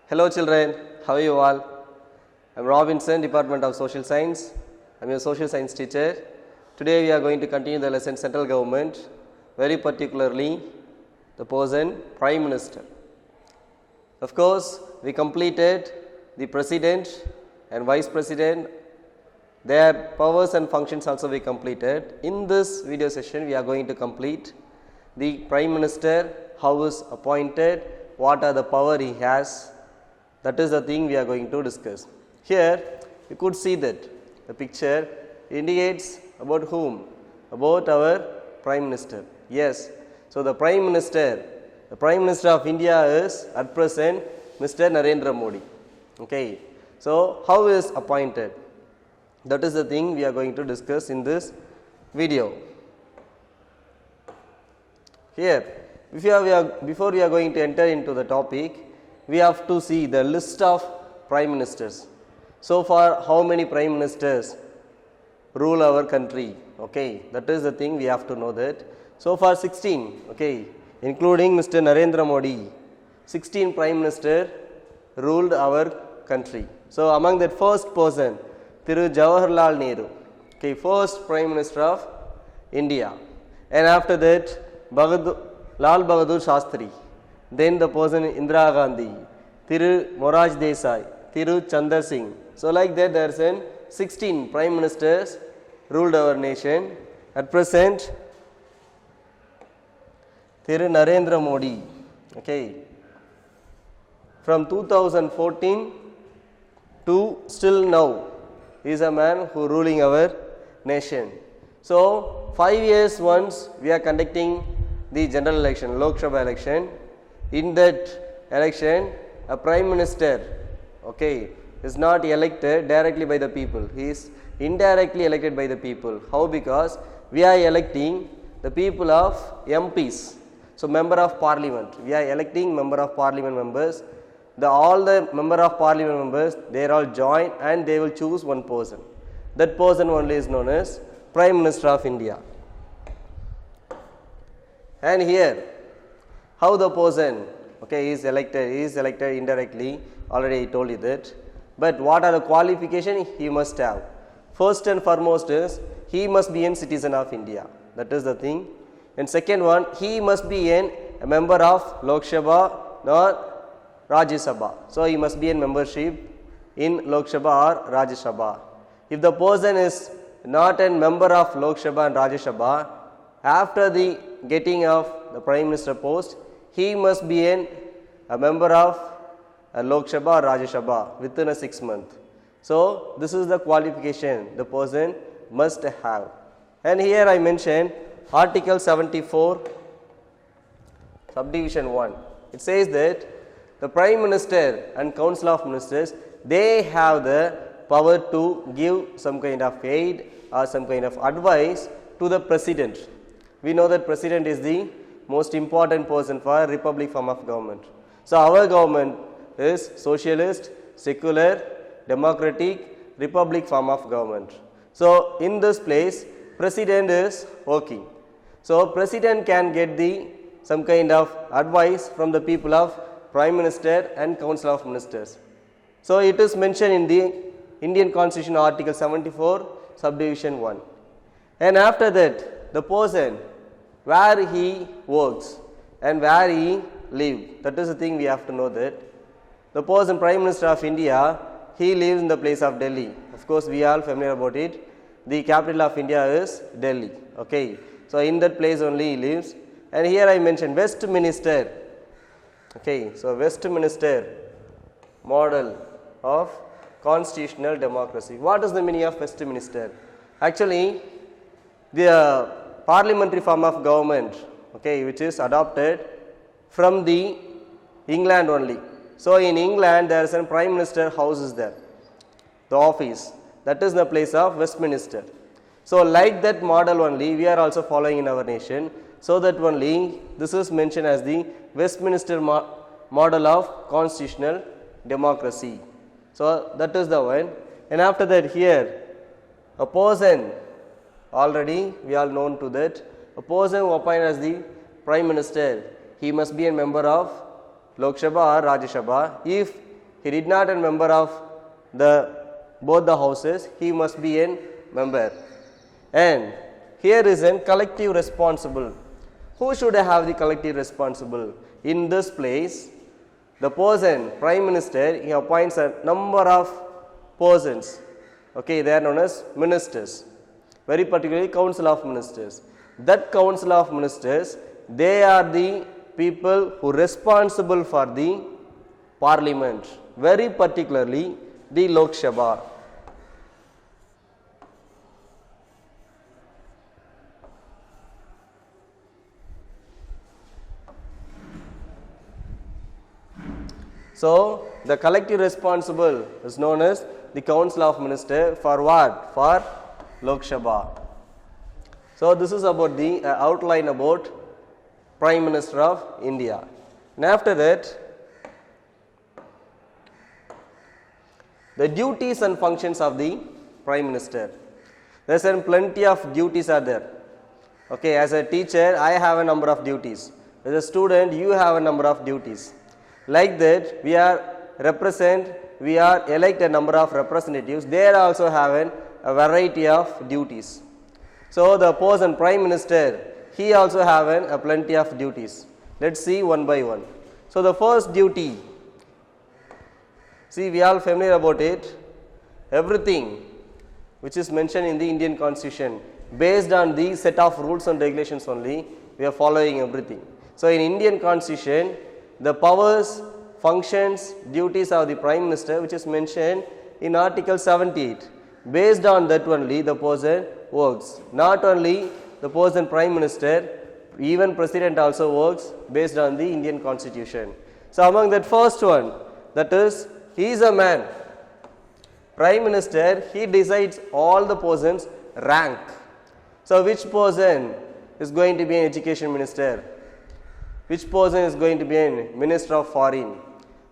Hello children, how are you all? I am Robinson, Department of Social Science. I am your social science teacher. Today we are going to continue the lesson central government, very particularly the person Prime Minister. Of course, we completed the President and Vice President, their powers and functions also we completed. In this video session, we are going to complete the Prime Minister, how is appointed, what are the power he has. That is the thing we are going to discuss. Here you could see that the picture indicates about whom? About our Prime Minister. Yes. So the Prime Minister of India is at present Mr. Narendra Modi. Okay. So how is appointed? That is the thing we are going to discuss in this video. Here, before we are going to enter into the topic, we have to see the list of prime ministers. So far, how many prime ministers rule our country? Okay, that is the thing we have to know that. So far 16, okay, including Mr. Narendra Modi, 16 prime minister ruled our country. So among that first person, Thiru Jawaharlal Nehru, okay, first prime minister of India, and after that Lal Bahadur Shastri. Then the person Indira Gandhi, Thiru Morarji Desai, Thiru Chandra Singh. So like that there are 16 prime ministers ruled our nation. At present, Thiru Narendra Modi, okay, from 2014 to still now, he is a man who ruling our nation. So 5 years once we are conducting the general election, Lok Sabha election. In that election, a prime minister, okay, is not elected directly by the people. He is indirectly elected by the people. How? Because we are electing the people of MPs. So member of parliament. We are electing member of parliament members. All the member of parliament members, they are all joined and they will choose one person. That person only is known as Prime Minister of India. And here, how the person, okay, is elected indirectly, already I told you that. But what are the qualifications he must have? First and foremost is, he must be a citizen of India. That is the thing. And second one, he must be a member of Lok Sabha or Rajya Sabha. So he must be in membership in Lok Sabha or Rajya Sabha. If the person is not a member of Lok Sabha and Rajya Sabha, after the getting of the Prime Minister post, he must be a member of Lok Sabha or Rajya Sabha within 6 months. So this is the qualification the person must have. And here I mentioned Article 74, Subdivision 1. It says that the Prime Minister and Council of Ministers, they have the power to give some kind of aid or some kind of advice to the President. We know that President is the most important person for republic form of government. So our government is socialist, secular, democratic, republic form of government. So in this place, President is working. So President can get some kind of advice from the people of Prime Minister and Council of Ministers. So it is mentioned in the Indian Constitution Article 74, Subdivision 1. And after that, the person where he works and where he lives, that is the thing we have to know that. The person Prime Minister of India, he lives in the place of Delhi. Of course, we are all familiar about it. The capital of India is Delhi. Okay. So in that place only he lives. And here I mentioned Westminster. Okay. So Westminster model of constitutional democracy. What is the meaning of Westminster? Actually, the parliamentary form of government, okay, which is adopted from the England only. So in England there is a Prime Minister house is there, the office, that is the place of Westminster. So like that model only we are also following in our nation. So that only this is mentioned as the Westminster model of constitutional democracy. So that is the one. And after that here, a person, already we are known to that, a person who appointed as the Prime Minister, he must be a member of Lok Sabha or Rajya Sabha. If he did not a member of the both the houses, he must be a member. And here is a collective responsible. Who should have the collective responsible? In this place, the person, Prime Minister, he appoints a number of persons. Okay, they are known as ministers. Very particularly Council of Ministers. That Council of Ministers, they are the people who are responsible for the Parliament. Very particularly the Lok Sabha. So, the collective responsible is known as the Council of Ministers for what? For Lok Sabha. So, this is about the outline about Prime Minister of India. And after that, the duties and functions of the Prime Minister. There are plenty of duties are there. Okay, as a teacher, I have a number of duties. As a student, you have a number of duties. Like that, we are elect a number of representatives. They also have a variety of duties. So, the person Prime Minister, he also have a plenty of duties. Let us see one by one. So, the first duty, see we are familiar about it, everything which is mentioned in the Indian Constitution, based on the set of rules and regulations only, we are following everything. So, in Indian Constitution, the powers, functions, duties of the Prime Minister which is mentioned in Article 78. Based on that only the person works. Not only the person Prime Minister, even President also works based on the Indian Constitution. So, among that first one, that is, he is a man. Prime Minister, he decides all the persons' rank. So, which person is going to be an education minister? Which person is going to be a minister of foreign?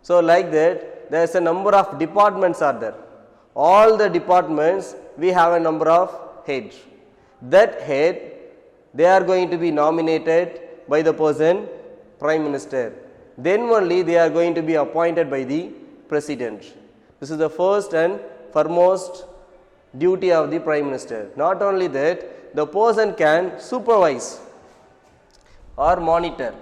So, like that, there is a number of departments are there. All the departments, we have a number of heads. That head, they are going to be nominated by the person Prime Minister. Then only they are going to be appointed by the President. This is the first and foremost duty of the Prime Minister. Not only that, the person can supervise or monitor.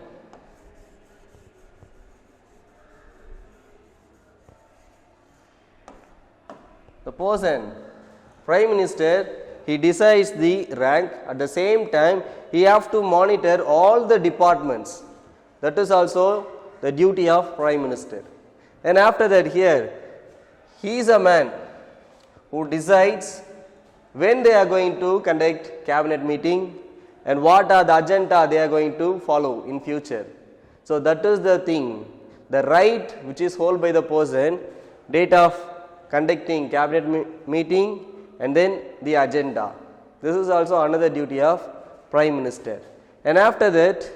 The person, Prime Minister, he decides the rank. At the same time, he has to monitor all the departments. That is also the duty of Prime Minister. And after that, here, he is a man who decides when they are going to conduct cabinet meeting and what are the agenda they are going to follow in future. So, that is the thing, the right which is held by the person, date of conducting cabinet meeting and then the agenda. This is also another duty of Prime Minister. And after that,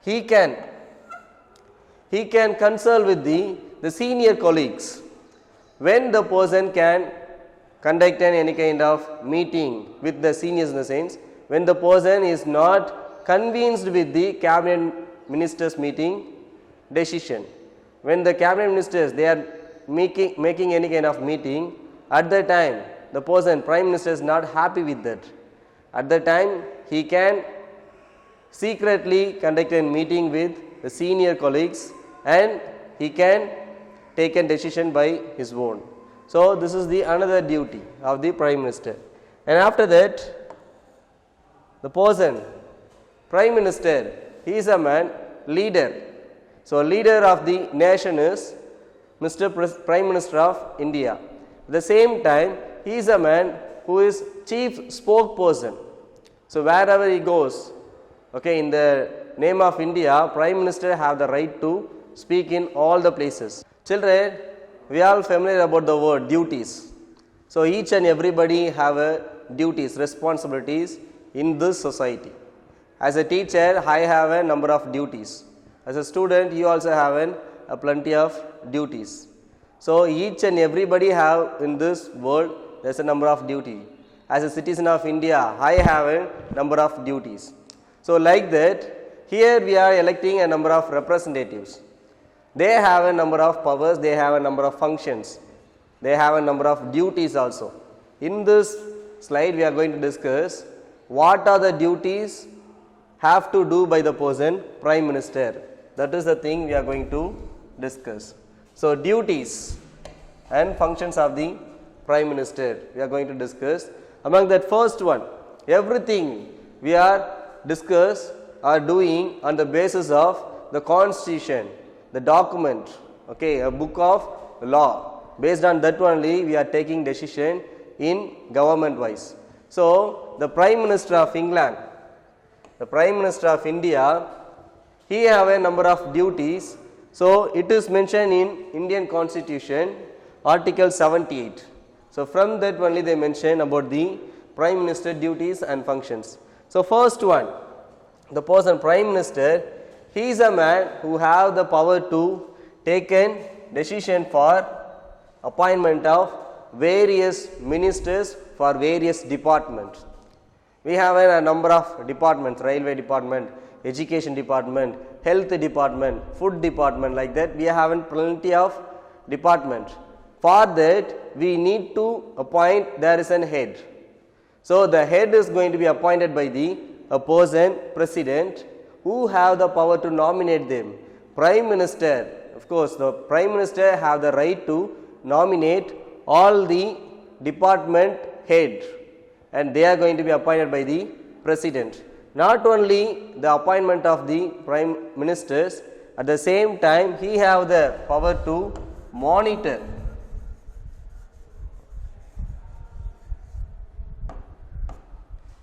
he can consult with the senior colleagues. When the person can conduct any kind of meeting with the seniors, in the sense, when the person is not convinced with the cabinet ministers meeting decision. When the cabinet ministers, they are making any kind of meeting, at the time the person Prime Minister is not happy with that. At the time he can secretly conduct a meeting with the senior colleagues and he can take a decision by his own. So, this is the another duty of the Prime Minister. And after that, the person Prime Minister, he is a man, leader. So, leader of the nation is Mr. Prime Minister of India. At the same time, he is a man who is chief spokesperson. So, wherever he goes, okay, in the name of India, Prime Minister have the right to speak in all the places. Children, we are all familiar about the word duties. So, each and everybody have a duties, responsibilities in this society. As a teacher, I have a number of duties. As a student, you also have a plenty of duties. So, each and everybody have in this world, there is a number of duty. As a citizen of India, I have a number of duties. So, like that, here we are electing a number of representatives. they have a number of powers, they have a number of functions, they have a number of duties also. In this slide we are going to discuss what are the duties have to do by the person Prime Minister. That is the thing we are going to discuss. So, duties and functions of the Prime Minister we are going to discuss. Among that first one, everything we are discuss or doing on the basis of the Constitution, the document, okay, a book of law. Based on that only we are taking decision in government wise. So, the Prime Minister of England, the Prime Minister of India, he have a number of duties. So, it is mentioned in Indian Constitution, Article 78. So, from that only they mention about the Prime Minister duties and functions. So, first one, the person Prime Minister, he is a man who have the power to take a decision for appointment of various ministers for various departments. We have a number of departments, railway department, education department, health department, food department, like that we have plenty of departments. For that we need to appoint, there is an head. So, the head is going to be appointed by the a person president who have the power to nominate them. Prime Minister, of course, the Prime Minister have the right to nominate all the department head, and they are going to be appointed by the president. Not only the appointment of the prime ministers, at the same time he have the power to monitor.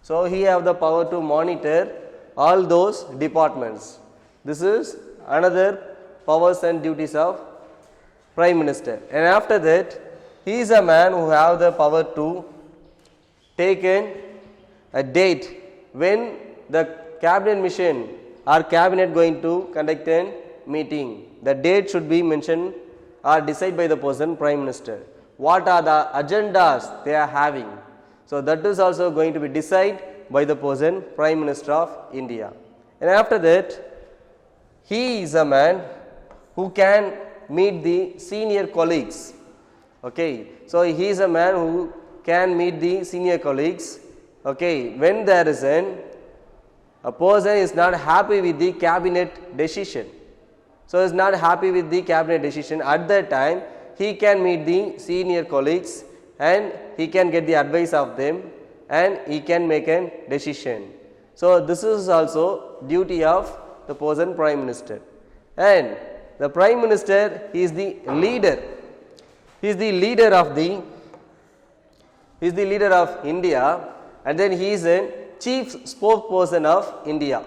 So, he have the power to monitor all those departments. This is another powers and duties of Prime Minister. And after that, he is a man who have the power to take in a date when the cabinet mission or cabinet going to conduct a meeting. The date should be mentioned or decided by the person Prime Minister. What are the agendas they are having? So, that is also going to be decided by the person Prime Minister of India. And after that, he is a man who can meet the senior colleagues. Okay. So, he is a man who can meet the senior colleagues. Okay. When there is a person is not happy with the cabinet decision. So, is not happy with the cabinet decision, at that time he can meet the senior colleagues and he can get the advice of them and he can make a decision. So, this is also duty of the person Prime Minister. And the Prime Minister is the leader. He is the leader of India, and then he is a chief spokesperson of India.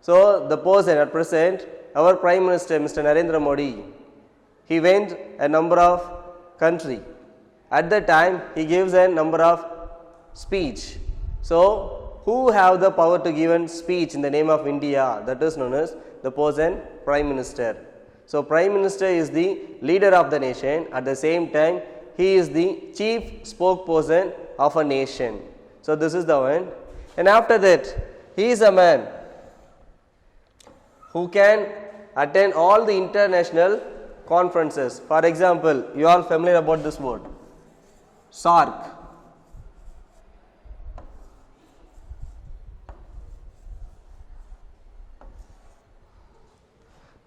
So, the person at present, our Prime Minister Mr. Narendra Modi, he went a number of country. At that time he gives a number of speech. So, who have the power to give a speech in the name of India? That is known as the person Prime Minister. So, Prime Minister is the leader of the nation, at the same time he is the chief spokesperson of a nation. So, this is the one. And after that, he is a man who can attend all the international conferences. For example, you are familiar about this word, SAARC.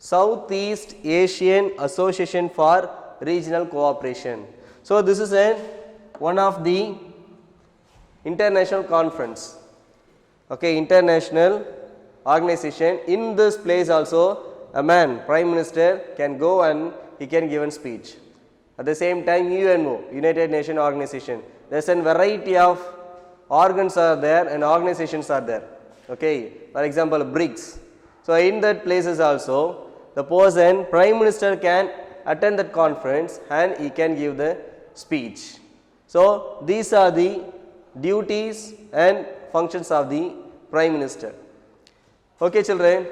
Southeast Asian Association for Regional Cooperation. So, this is one of the international conference, okay, international organization. In this place also a man, Prime Minister, can go and he can give a speech. At the same time UNO, United Nations Organization, there is a variety of organs are there and organizations are there, okay. For example, BRICS. So, in that places also the person Prime Minister can attend that conference and he can give the speech. So, these are the duties and functions of the Prime Minister. Okay, children,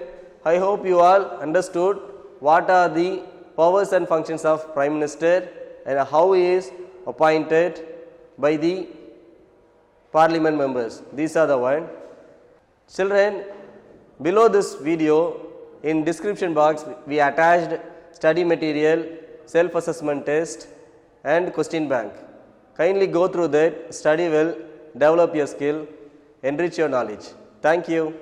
I hope you all understood what are the powers and functions of Prime Minister and how he is appointed by the Parliament members. These are the one. Children, below this video in description box we attached study material, self-assessment test and question bank. Kindly go through that, study well, develop your skill, enrich your knowledge. Thank you.